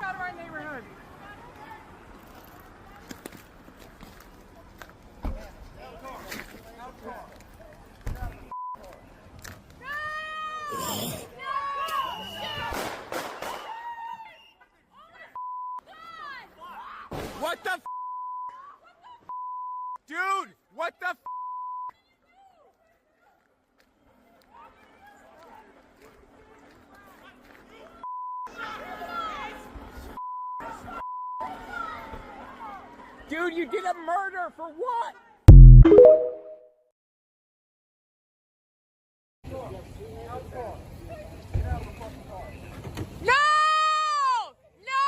Out of our neighborhood. What the f? Dude, what the f? Dude, you did a murder for what? No! No!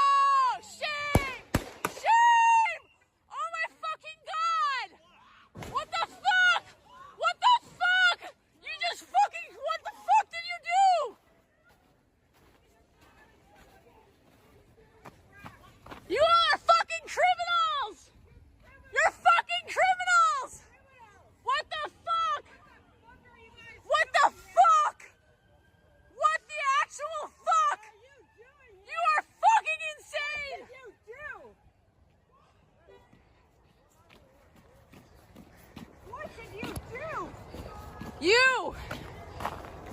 Shame! Shame! Oh my fucking god! What the fuck? What the fuck? You just fucking, what the fuck did you do? You all are fucking criminals! You're fucking criminals! What the fuck? What the fuck? What the actual fuck? You are fucking insane! What did you do? You!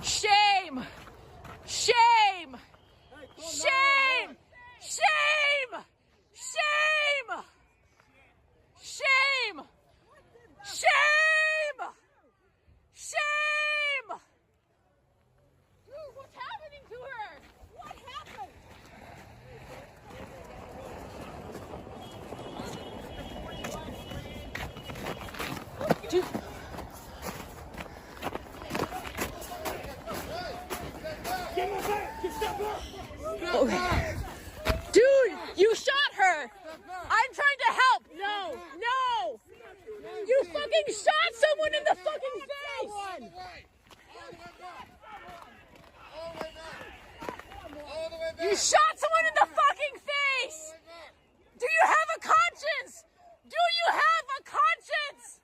Shame! Shame! Shame! Shame! Shame! Shame! Shame! Shame! Dude, what's happening to her? What happened? Dude. Okay. Dude, you shot her! I'm trying to help! No! No! You fucking shot someone in the fucking face! You shot someone in the fucking face! Do you have a conscience? Do you have a conscience?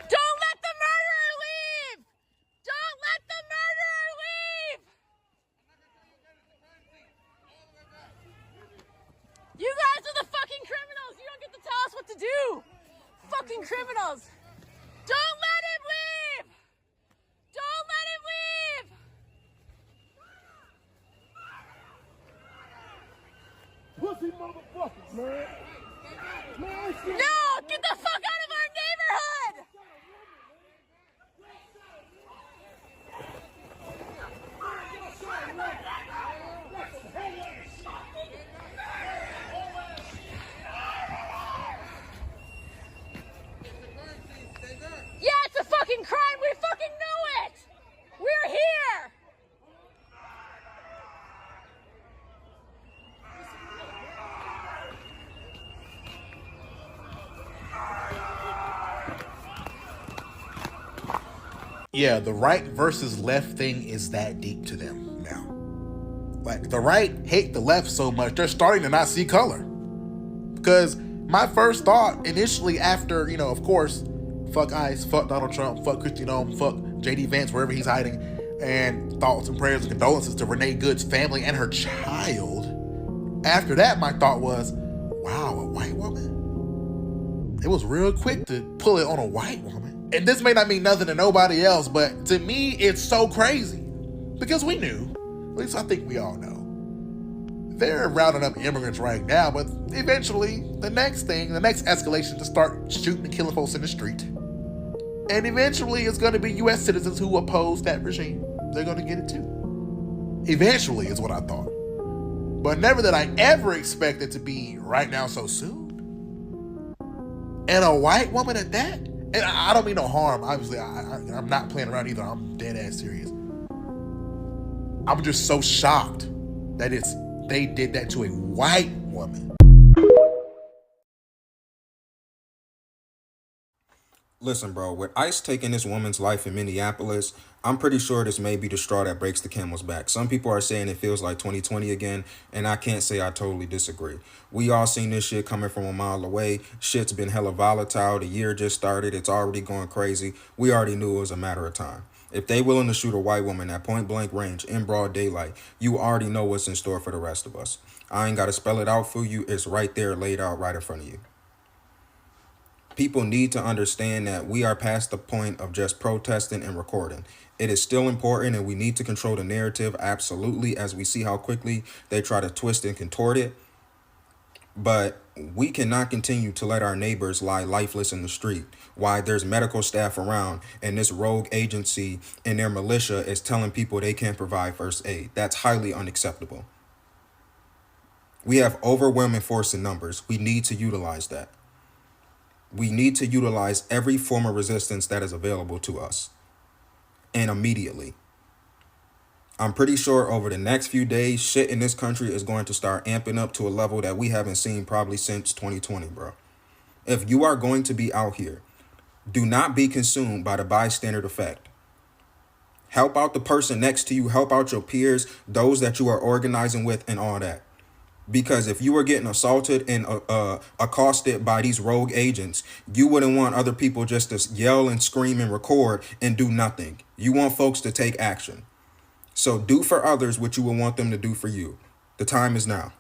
Don't let the murderer leave! Don't let the murderer leave! You guys are the fucking criminals! You don't get to tell us what to do! Fucking criminals! Don't let him leave! Don't let him leave! Pussy motherfuckers, man. No! Get the fuck out of our neighborhood! Yeah, it's a fucking crime! We fucking know it! We're here! Yeah, the right versus left thing is that deep to them now. Like, the right hate the left so much, they're starting to not see color. Because my first thought initially after, of course, fuck ICE, fuck Donald Trump, fuck Kristi Noem, fuck JD Vance, wherever he's hiding, and thoughts and prayers and condolences to Renee Good's family and her child. After that, my thought was, wow, a white woman? It was real quick to pull it on a white woman. And this may not mean nothing to nobody else, but to me, it's so crazy. Because we knew, at least I think we all know, they're rounding up immigrants right now, but eventually, the next escalation to start shooting and killing folks in the street. And eventually, it's going to be U.S. citizens who oppose that regime. They're going to get it too. Eventually is what I thought. But never that I ever expected to be right now so soon. And a white woman at that? And I don't mean no harm. Obviously, I'm not playing around either. I'm dead ass serious. I'm just so shocked that they did that to a white woman. Listen, bro, with ICE taking this woman's life in Minneapolis, I'm pretty sure this may be the straw that breaks the camel's back. Some people are saying it feels like 2020 again, and I can't say I totally disagree. We all seen this shit coming from a mile away. Shit's been hella volatile. The year just started. It's already going crazy. We already knew it was a matter of time. If they willing to shoot a white woman at point blank range in broad daylight, you already know what's in store for the rest of us. I ain't got to spell it out for you. It's right there laid out right in front of you. People need to understand that we are past the point of just protesting and recording. It is still important and we need to control the narrative, absolutely, as we see how quickly they try to twist and contort it. But we cannot continue to let our neighbors lie lifeless in the street while there's medical staff around and this rogue agency and their militia is telling people they can't provide first aid. That's highly unacceptable. We have overwhelming force in numbers. We need to utilize that. We need to utilize every form of resistance that is available to us. And immediately. I'm pretty sure over the next few days, shit in this country is going to start amping up to a level that we haven't seen probably since 2020, bro. If you are going to be out here, do not be consumed by the bystander effect. Help out the person next to you, help out your peers, those that you are organizing with and all that. Because if you were getting assaulted and accosted by these rogue agents, you wouldn't want other people just to yell and scream and record and do nothing. You want folks to take action. So do for others what you would want them to do for you. The time is now.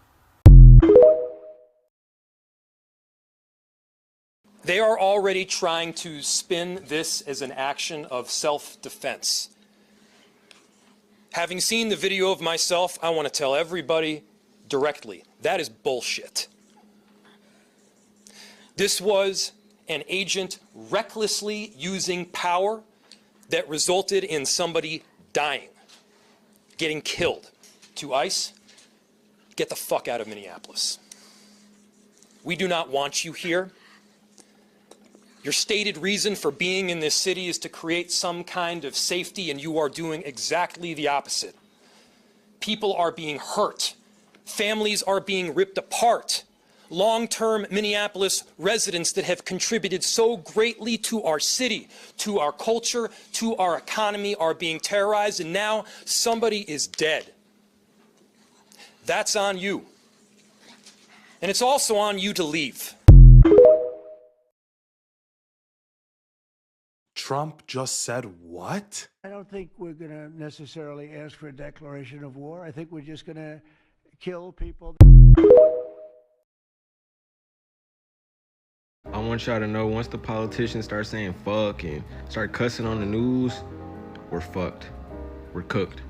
They are already trying to spin this as an action of self-defense. Having seen the video of myself, I want to tell everybody directly, that is bullshit. This was an agent recklessly using power that resulted in somebody dying, getting killed. To ICE, get the fuck out of Minneapolis. We do not want you here. Your stated reason for being in this city is to create some kind of safety, and you are doing exactly the opposite. People are being hurt. Families are being ripped apart. Long-term Minneapolis residents that have contributed so greatly to our city, to our culture, to our economy are being terrorized, and now somebody is dead. That's on you. And it's also on you to leave. Trump just said what? I don't think we're going to necessarily ask for a declaration of war. I think we're just going to kill people. I want y'all to know, once the politicians start saying fuck and start cussing on the news, we're fucked. We're cooked.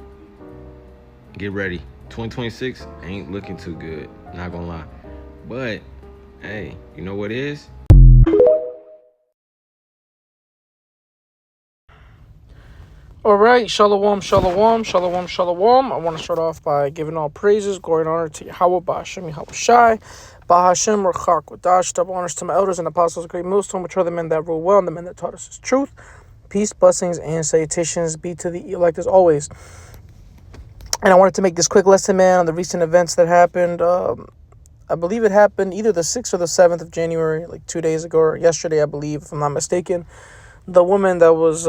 Get ready. 2026 ain't looking too good, not gonna lie. But, hey, you know what is? All right, shalom, shalom, shalom, shalom. I want to start off by giving all praises, glory, and honor to Yahweh, Ba'ashem, Yahweh Shai, Ba'ashem, Rachak, Wadash, double honors to my elders and apostles, great millstone, which are the men that rule well, and the men that taught us his truth. Peace, blessings, and salutations be to the elect as always. And I wanted to make this quick lesson, man, on the recent events that happened. I believe it happened either the 6th or the 7th of January, like 2 days ago, or yesterday, I believe, if I'm not mistaken. The woman that was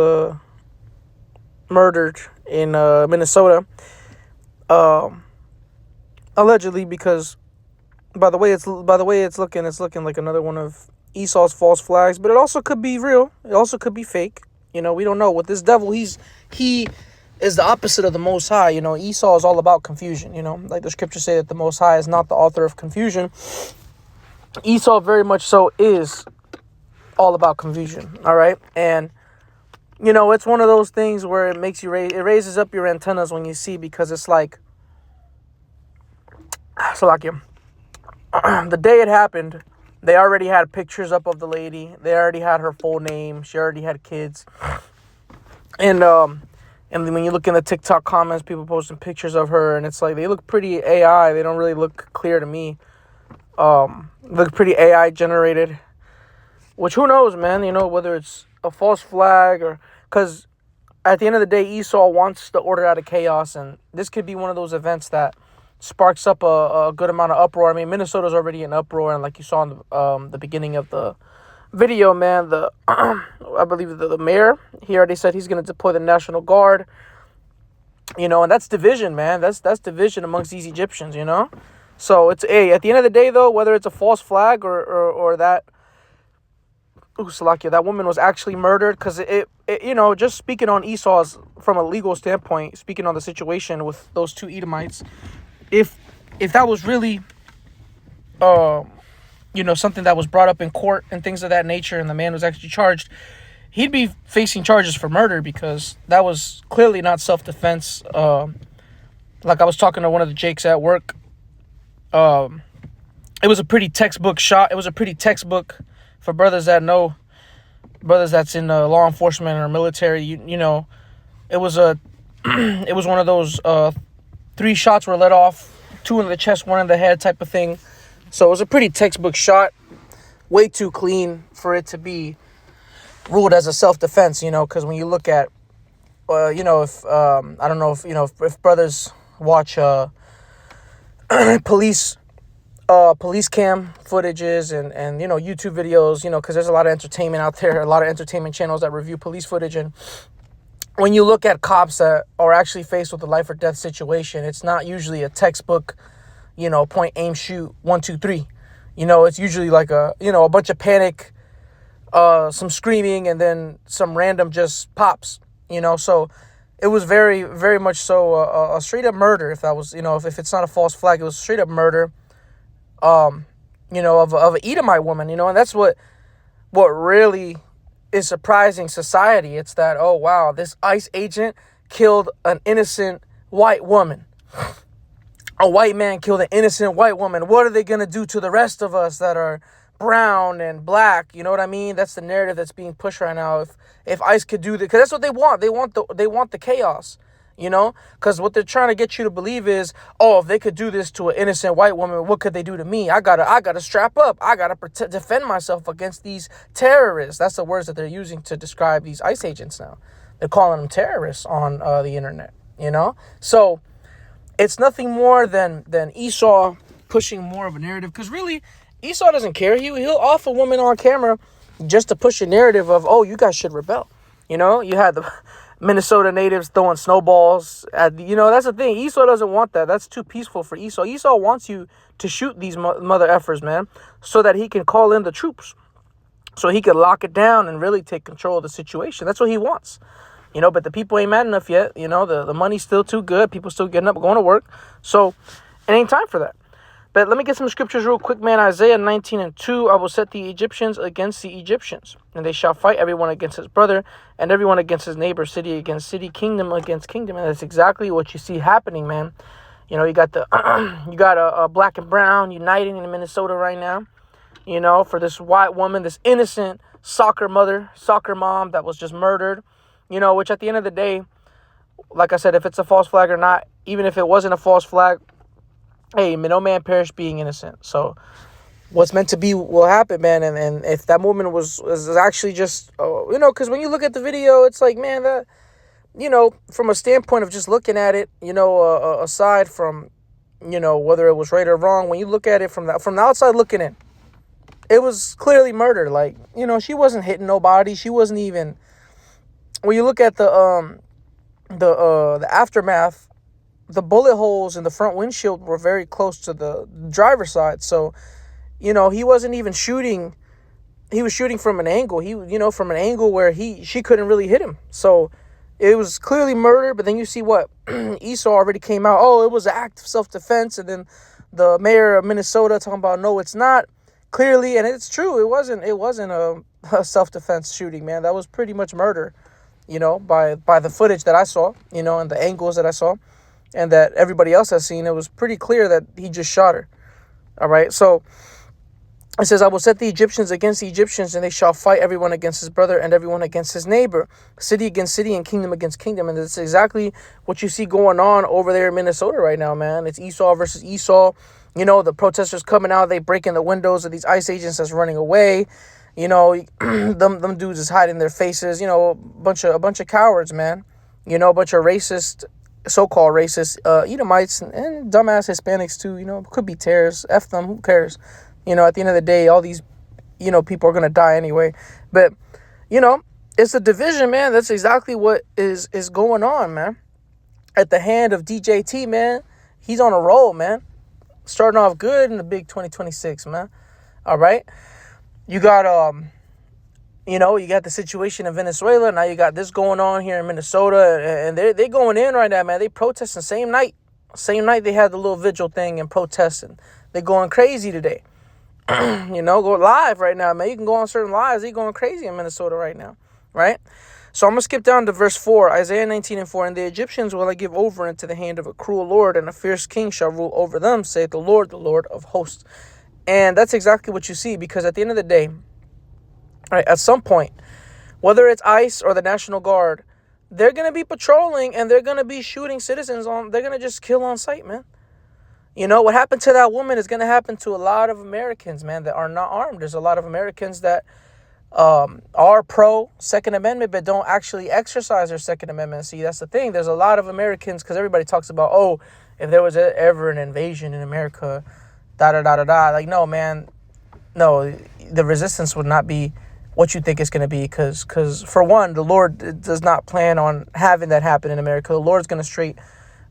murdered in Minnesota, allegedly, because by the way it's looking like another one of Esau's false flags, but it also could be real. It also could be fake. You know, we don't know. With this devil, he is the opposite of the Most High. You know, Esau is all about confusion. You know, like the scriptures say that the Most High is not the author of confusion. Esau very much so is all about confusion. All right, and you know, it's one of those things where it makes you it raises up your antennas when you see, because it's like, Salakia, the day it happened, they already had pictures up of the lady. They already had her full name. She already had kids. And when you look in the TikTok comments, people posting pictures of her, and it's like, they look pretty AI. They don't really look clear to me. Look pretty AI generated. Which, who knows, man, you know, whether it's a false flag or, because at the end of the day, Esau wants the order out of chaos, and this could be one of those events that sparks up a good amount of uproar. I mean, Minnesota's already in uproar, and like you saw in the beginning of the video, man, I believe the mayor, he already said he's going to deploy the National Guard, you know, and that's division, man. That's division amongst these Egyptians, you know. So it's at the end of the day, though, whether it's a false flag or that Salakia, that woman was actually murdered, because just speaking on Esau's, from a legal standpoint, speaking on the situation with those two Edomites, if that was really, something that was brought up in court and things of that nature, and the man was actually charged, he'd be facing charges for murder, because that was clearly not self-defense. Like I was talking to one of the Jakes at work, it was a pretty textbook shot. It was a pretty textbook for brothers that know, brothers that's in law enforcement or military. It was it was one of those 3 shots were let off, 2 in the chest, 1 in the head type of thing. So it was a pretty textbook shot, way too clean for it to be ruled as a self-defense. Because when you look at, if I don't know if brothers watch police cam footages and YouTube videos, because there's a lot of entertainment out there, a lot of entertainment channels that review police footage. And when you look at cops that are actually faced with a life or death situation, it's not usually a textbook, point, aim, shoot, 1, 2, 3. It's usually like a bunch of panic, some screaming, and then some random just pops, so it was very, very much so a straight up murder. If that was, if it's not a false flag, it was straight up murder, of an Edomite woman, and that's what really is surprising society. It's that, oh wow, this ICE agent killed an innocent white woman. A white man killed an innocent white woman. What are they gonna do to the rest of us that are brown and black? You know what I mean? That's the narrative that's being pushed right now. If ICE could do that, because that's what they want. They want the chaos. Because what they're trying to get you to believe is, oh, if they could do this to an innocent white woman, what could they do to me? I gotta strap up. I gotta defend myself against these terrorists. That's the words that they're using to describe these ICE agents now. They're calling them terrorists on the internet. So it's nothing more than Esau pushing more of a narrative. Because really, Esau doesn't care. He'll off a woman on camera just to push a narrative of, oh, you guys should rebel. You had the Minnesota natives throwing snowballs at, that's the thing. Esau doesn't want that. That's too peaceful for Esau. Esau wants you to shoot these mother effers, man, so that he can call in the troops, so he can lock it down and really take control of the situation. That's what he wants, but the people ain't mad enough yet. The money's still too good. People still getting up, going to work. So it ain't time for that. But let me get some scriptures real quick, man. Isaiah 19:2, I will set the Egyptians against the Egyptians, and they shall fight everyone against his brother, and everyone against his neighbor, city against city, kingdom against kingdom. And that's exactly what you see happening, man. You got a black and brown uniting in Minnesota right now, for this white woman, this innocent soccer mom that was just murdered, which at the end of the day, like I said, if it's a false flag or not, even if it wasn't a false flag, hey, no man perish being innocent. So what's meant to be will happen, man. And if that woman was actually just, because when you look at the video, it's like, man, that, from a standpoint of just looking at it, aside from, whether it was right or wrong, when you look at it from the outside looking in, it was clearly murder. Like, she wasn't hitting nobody. She wasn't even, when you look at the aftermath, the bullet holes in the front windshield were very close to the driver's side. So, he wasn't even shooting. He was shooting from an angle. From an angle where she couldn't really hit him. So it was clearly murder. But then you see what Esau already came out. Oh, it was an act of self-defense. And then the mayor of Minnesota talking about, no, it's not. Clearly, and it's true. It wasn't a self-defense shooting, man. That was pretty much murder, by the footage that I saw, and the angles that I saw, and that everybody else has seen. It was pretty clear that he just shot her. All right. So it says, I will set the Egyptians against the Egyptians, and they shall fight everyone against his brother and everyone against his neighbor, city against city and kingdom against kingdom. And that's exactly what you see going on over there in Minnesota right now, man. It's Esau versus Esau. The protesters coming out, they breaking the windows of these ICE agents that's running away. Them dudes is hiding their faces. A bunch of cowards, man. A bunch of racist, so-called racist Edomites and dumbass Hispanics too. Could be terrorists. F them. Who cares? At the end of the day, all these, people are gonna die anyway. But, it's a division, man. That's exactly what is going on, man. At the hand of DJT, man. He's on a roll, man. Starting off good in the big 2026, man. All right. You got You know, you got the situation in Venezuela. Now you got this going on here in Minnesota. And they're going in right now, man. They protesting same night. Same night they had the little vigil thing and protesting. They're going crazy today. You know, go live right now, man. You can go on certain lives. They're going crazy in Minnesota right now, right? So I'm going to skip down to verse 4. Isaiah 19:4. And the Egyptians will I give over into the hand of a cruel lord, and a fierce king shall rule over them, saith the Lord of hosts. And that's exactly what you see, because at the end of the day, right, at some point, whether it's ICE or the National Guard, they're going to be patrolling and they're going to be shooting citizens they're going to just kill on sight, man. You know, what happened to that woman is going to happen to a lot of Americans, man, that are not armed. There's a lot of Americans that are pro Second Amendment, but don't actually exercise their Second Amendment. See, that's the thing. There's a lot of Americans, because everybody talks about, oh, if there was ever an invasion in America, da-da-da-da-da. Like, no, man, no, the resistance would not be what you think it's going to be, because for one, the Lord does not plan on having that happen in America. The Lord's going to straight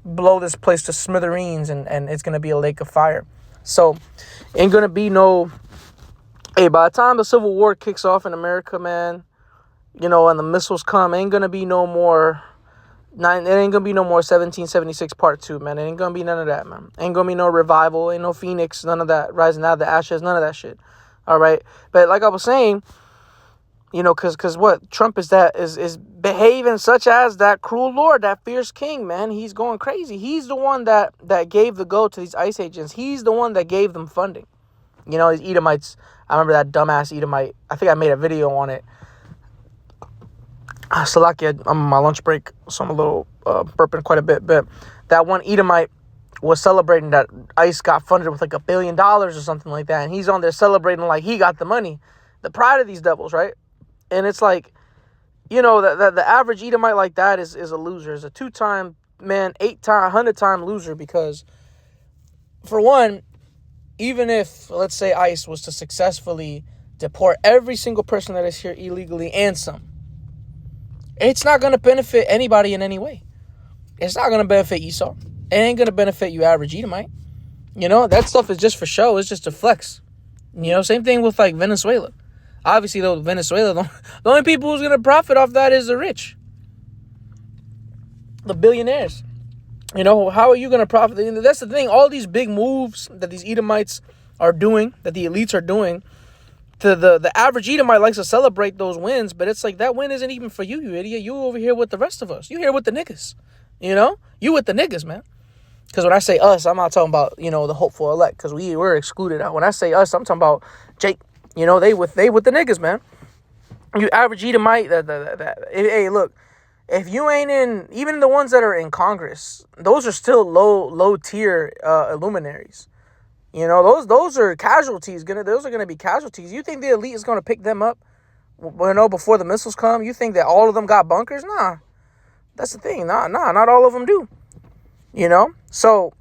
blow this place to smithereens, and it's going to be a lake of fire. So ain't going to be no, hey, by the time the Civil War kicks off in America, man, you know, and the missiles come, ain't going to be no more, it ain't going to be no more 1776 part 2, man. It ain't going to be none of that, man. Ain't going to be no revival, ain't no Phoenix, none of that, rising out of the ashes, none of that shit. All right. But like I was saying, you know, because what Trump is behaving such as that cruel lord, that fierce king, man. He's going crazy. He's the one that gave the go to these ICE agents. He's the one that gave them funding. You know, these Edomites. I remember that dumbass Edomite. I think I made a video on it. Salakia, I'm on my lunch break, so I'm a little burping quite a bit. But that one Edomite was celebrating that ICE got funded with like $1 billion or something like that. And he's on there celebrating like he got the money. The pride of these devils, right? And it's like, you know, the average Edomite like that is a loser. Is a 2-time, man, 8-time, 100-time loser, because, for one, even if, let's say, ICE was to successfully deport every single person that is here illegally and some, it's not going to benefit anybody in any way. It's not going to benefit Esau. It ain't going to benefit you average Edomite. You know, that stuff is just for show. It's just a flex. You know, same thing with, like, Venezuela. Obviously, though, Venezuela, the only people who's going to profit off that is the rich. The billionaires. You know, how are you going to profit? That's the thing. All these big moves that these Edomites are doing, that the elites are doing, the average Edomite likes to celebrate those wins, but it's like, that win isn't even for you, you idiot. You over here with the rest of us. You here with the niggas. You know? You with the niggas, man. Because when I say us, I'm not talking about, you know, the hopeful elect, because we're excluded out. When I say us, I'm talking about Jake. You know, they with the niggas, man. You average Edomite, hey, look, if you ain't in, even the ones that are in Congress, those are still low tier luminaries. You know, those are casualties. Those are gonna be casualties. You think the elite is gonna pick them up, you know, before the missiles come? You think that all of them got bunkers? Nah, that's the thing. Nah, not all of them do. You know, so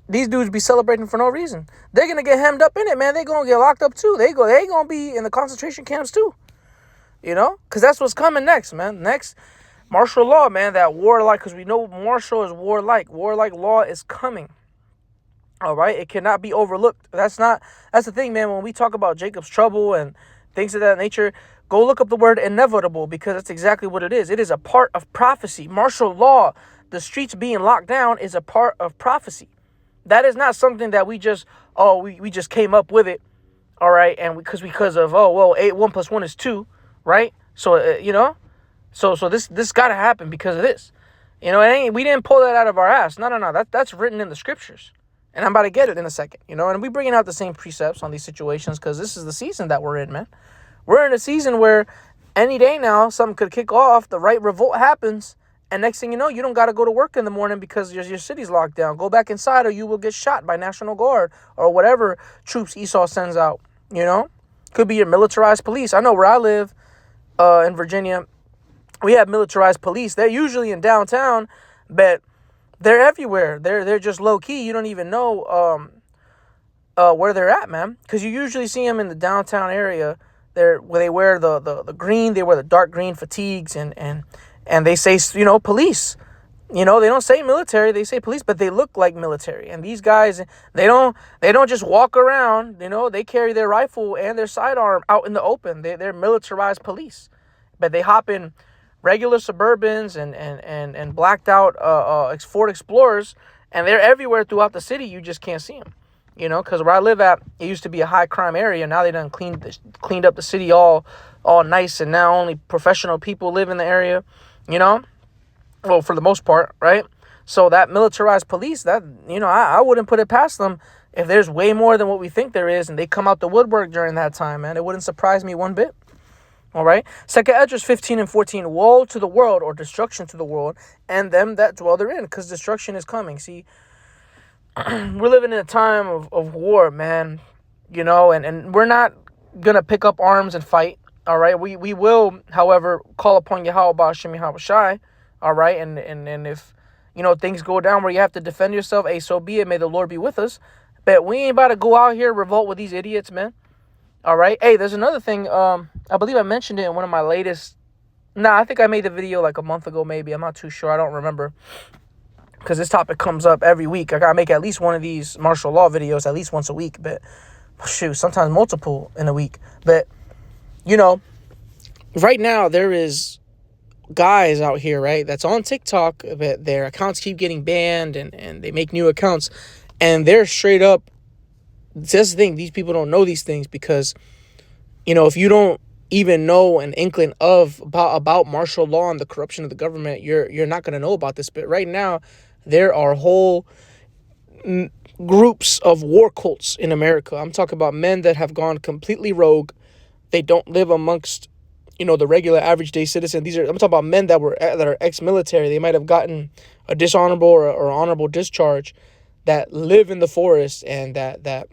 these dudes be celebrating for no reason. They're going to get hemmed up in it, man. They're going to get locked up too. They going to be in the concentration camps too. You know? Because that's what's coming next, man. Next, martial law, man. That warlike, because we know martial is warlike. Warlike law is coming. All right? It cannot be overlooked. That's the thing, man. When we talk about Jacob's trouble and things of that nature, go look up the word inevitable, because that's exactly what it is. It is a part of prophecy. Martial law, the streets being locked down, is a part of prophecy. That is not something that we just, we just came up with it, all right, and because of, 1 + 1 is 2, right? So, you know, so this got to happen because of this. You know, we didn't pull that out of our ass. No, that's written in the scriptures, and I'm about to get it in a second, you know, and we bringing out the same precepts on these situations because this is the season that we're in, man. We're in a season where any day now, something could kick off, the right revolt happens, and next thing you know, you don't got to go to work in the morning because your city's locked down. Go back inside or you will get shot by National Guard or whatever troops Esau sends out, you know? Could be your militarized police. I know where I live in Virginia, we have militarized police. They're usually in downtown, but they're everywhere. They're just low-key. You don't even know where they're at, man, because you usually see them in the downtown area. Where they wear the green, they wear the dark green fatigues and they say, you know, police. You know, they don't say military, they say police, but they look like military. And these guys, they don't just walk around, you know, they carry their rifle and their sidearm out in the open. They're militarized police. But they hop in regular Suburbans and blacked out Ford Explorers, and they're everywhere throughout the city. You just can't see them. You know, because where I live at, it used to be a high crime area. Now they done cleaned up the city all nice, and now only professional people live in the area, you know? Well, for the most part, right? So that militarized police, that, you know, I wouldn't put it past them if there's way more than what we think there is, and they come out the woodwork during that time, man. It wouldn't surprise me one bit. All right. 2 Esdras 15 and 14. Woe to the world, or destruction to the world, and them that dwell therein, because destruction is coming. See, we're living in a time of war, man. You know, and we're not gonna pick up arms and fight. All right. We will, however, call upon Yahweh Ba'ashem Yahweh Shai. All right. And if, you know, things go down where you have to defend yourself, hey, so be it. May the Lord be with us. But we ain't about to go out here revolt with these idiots, man. All right. Hey, there's another thing. I believe I mentioned it in one of my latest. I think I made the video like a month ago, maybe. I'm not too sure. I don't remember. Because this topic comes up every week. I got to make at least one of these martial law videos at least once a week. But, shoot, sometimes multiple in a week. But, you know, right now there is guys out here, right, that's on TikTok, but their accounts keep getting banned, and they make new accounts. And they're straight up. That's the thing. These people don't know these things because, you know, if you don't even know an inkling of about martial law and the corruption of the government, you're not going to know about this. But right now, there are whole groups of war cults in America. I'm talking about men that have gone completely rogue. They don't live amongst, you know, the regular average day citizen. I'm talking about men that are ex-military. They might have gotten a dishonorable or honorable discharge, that live in the forest, and that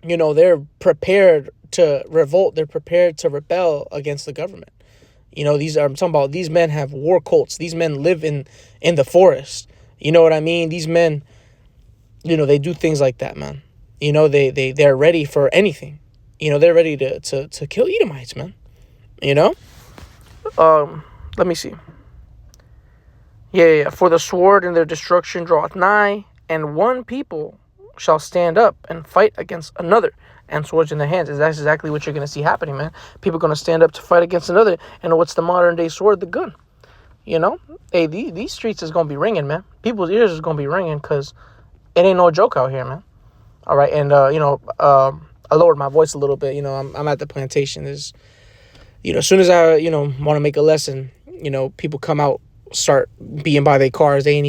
you know, they're prepared to revolt. They're prepared to rebel against the government. You know, I'm talking about these men have war cults. These men live in the forest. You know what I mean? These men, you know, they do things like that, man. You know, they're ready for anything. You know, they're ready to kill Edomites, man. You know? Let me see. Yeah. For the sword and their destruction draweth nigh, and one people shall stand up and fight against another, and swords in their hands. That's exactly what you're going to see happening, man. People are going to stand up to fight against another. And what's the modern day sword? The gun. You know? Hey, these streets is going to be ringing, man. People's ears is going to be ringing, because it ain't no joke out here, man. All right. And, you know, I lowered my voice a little bit. You know, I'm at the plantation. There's, you know, as soon as I, you know, want to make a lesson, you know, people come out, start being by their cars. They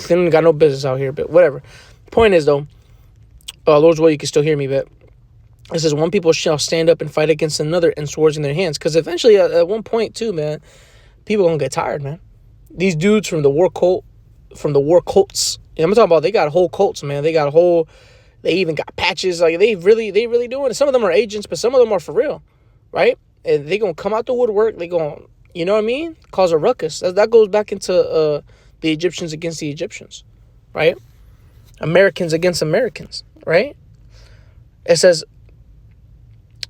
don't got no business out here, but whatever. Point is, though, Lord's will, you can still hear me, but it says, one people shall stand up and fight against another, and swords in their hands. Because eventually, at one point, too, man, people are going to get tired, man. These dudes from the war cults, I'm talking about, they got whole cults, man. They even got patches. Like, they really doing it. Some of them are agents, but some of them are for real, right? And they going to come out the woodwork. They going to, you know what I mean? Cause a ruckus. That goes back into the Egyptians against the Egyptians, right? Americans against Americans, right? It says,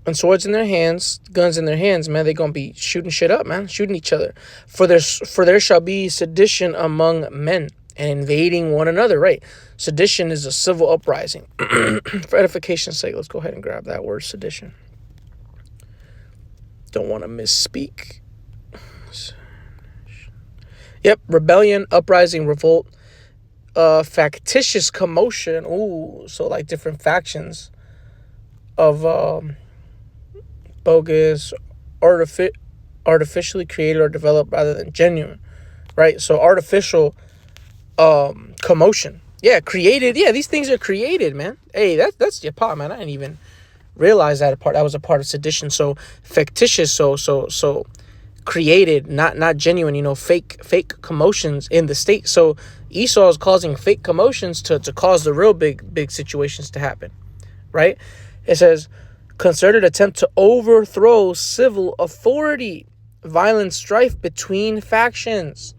and swords in their hands, guns in their hands, man, they're going to be shooting shit up, man, shooting each other. For there shall be sedition among men, and invading one another, right? Sedition is a civil uprising. For edification's sake, let's go ahead and grab that word, sedition. Don't want to misspeak. Yep, rebellion, uprising, revolt. Factitious commotion. Ooh, so like different factions of bogus, artificially created or developed rather than genuine, right? So artificial commotion. Yeah, created. Yeah, these things are created, man. Hey, that's your part, man. I didn't even realize that was a part of sedition. So factitious, so created, not genuine, you know, fake commotions in the state. So Esau is causing fake commotions to cause the real big situations to happen, right? It says, concerted attempt to overthrow civil authority, violent strife between factions,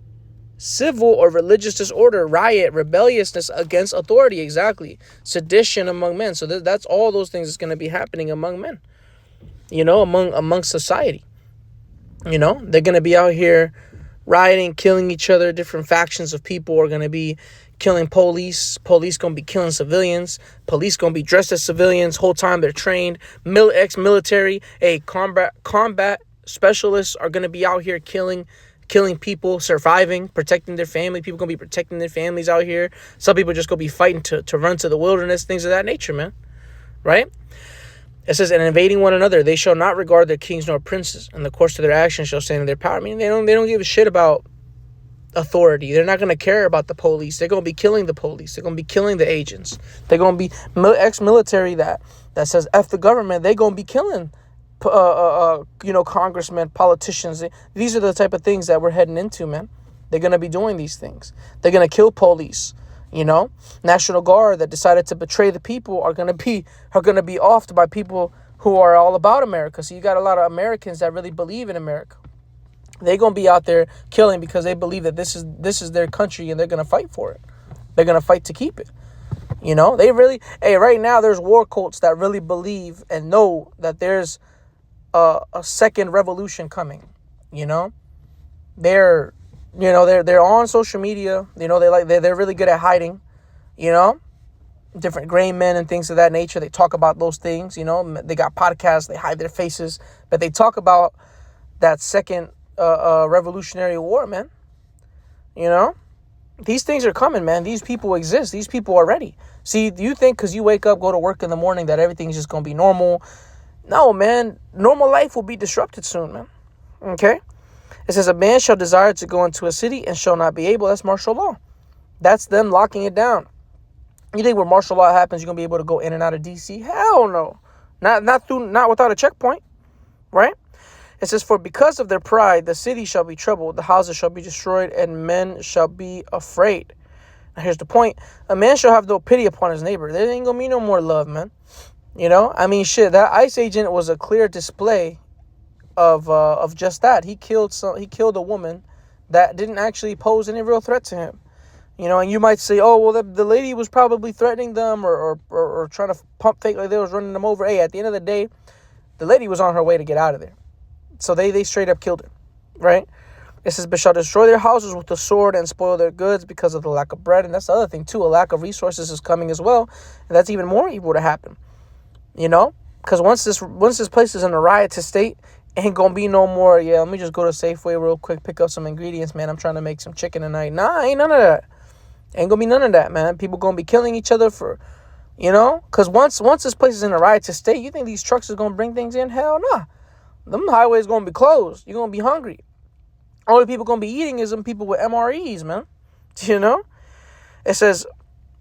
civil or religious disorder, riot, rebelliousness against authority, exactly, sedition among men. So that's all those things that's going to be happening among men, you know, among society. You know, they're going to be out here rioting, killing each other. Different factions of people are going to be killing police. Police going to be killing civilians. Police going to be dressed as civilians. Whole time they're trained. Ex-military, combat specialists are going to be out here killing people, surviving, protecting their family. People going to be protecting their families out here. Some people just going to be fighting to run to the wilderness, things of that nature, man. Right? It says, and invading one another, they shall not regard their kings nor princes, and the course of their actions shall stand in their power. I mean, they don't give a shit about authority. They're not going to care about the police. They're going to be killing the police. They're going to be killing the agents. They're going to be ex-military that says F the government. They're going to be killing, congressmen, politicians. These are the type of things that we're heading into, man. They're going to be doing these things. They're going to kill police. National Guard that decided to betray the people are gonna be offed by people who are all about America. So you got a lot of Americans that really believe in America. They're gonna be out there killing because they believe that this is their country and they're gonna fight for it. They're gonna fight to keep it. Right now there's war cults that really believe and know that there's a second revolution coming. They're on social media. They're really good at hiding, different gray men and things of that nature. They talk about those things, they got podcasts, they hide their faces, but they talk about that second revolutionary war, man. These things are coming, man. These people exist. These people are ready. See, do you think because you wake up, go to work in the morning that everything's just going to be normal? No, man. Normal life will be disrupted soon, man. Okay? It says, a man shall desire to go into a city and shall not be able. That's martial law. That's them locking it down. You think when martial law happens, you're going to be able to go in and out of D.C.? Hell no. Not without a checkpoint, right? It says, for because of their pride, the city shall be troubled, the houses shall be destroyed, and men shall be afraid. Now, here's the point. A man shall have no pity upon his neighbor. There ain't going to be no more love, man. That ICE agent was a clear display of just that. He killed a woman that didn't actually pose any real threat to him. And you might say, oh, well, the lady was probably threatening them or trying to pump fake like they was running them over. Hey, at the end of the day, the lady was on her way to get out of there. So they straight up killed her, right? It says, but shall destroy their houses with the sword and spoil their goods because of the lack of bread. And that's the other thing, too. A lack of resources is coming as well. And that's even more evil to happen, Because once this place is in a riotous state, ain't gonna be no more, let me just go to Safeway real quick, pick up some ingredients, man. I'm trying to make some chicken tonight. Nah, ain't none of that. Ain't gonna be none of that, man. People gonna be killing each other for, because once this place is in a riotous state, you think these trucks is gonna bring things in? Hell nah. Them highways gonna be closed. You're gonna be hungry. Only people gonna be eating is them people with MREs, man. It says,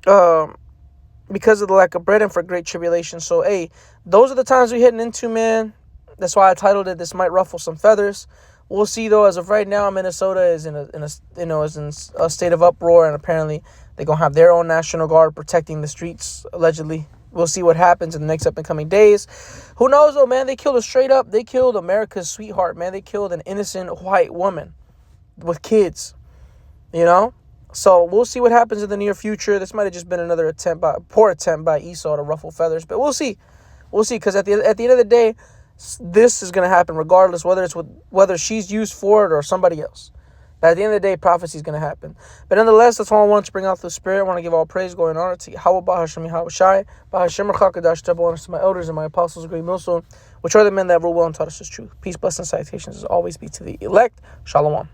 because of the lack of bread and for great tribulation. So, hey, those are the times we're heading into, man. That's why I titled it, This Might Ruffle Some Feathers. We'll see, though. As of right now, Minnesota is in a state of uproar, and apparently they're going to have their own National Guard protecting the streets, allegedly. We'll see what happens in the next up and coming days. Who knows, though, man? They killed America's sweetheart, man. They killed an innocent white woman with kids, So we'll see what happens in the near future. This might have just been another poor attempt by Esau to ruffle feathers, but we'll see. We'll see, because at the end of the day, this is going to happen regardless, whether she's used for it or somebody else. But at the end of the day, prophecy is going to happen. But nonetheless, that's all I wanted to bring out the Spirit. I want to give all praise, glory, and honor to Yahweh, Bahashem, Yahweh Shai, Bahashem, Chakadash, double honors to my elders and my apostles, great millstone, which are the men that rule well and taught us his truth. Peace, blessings, and salutations as always be to the elect. Shalom.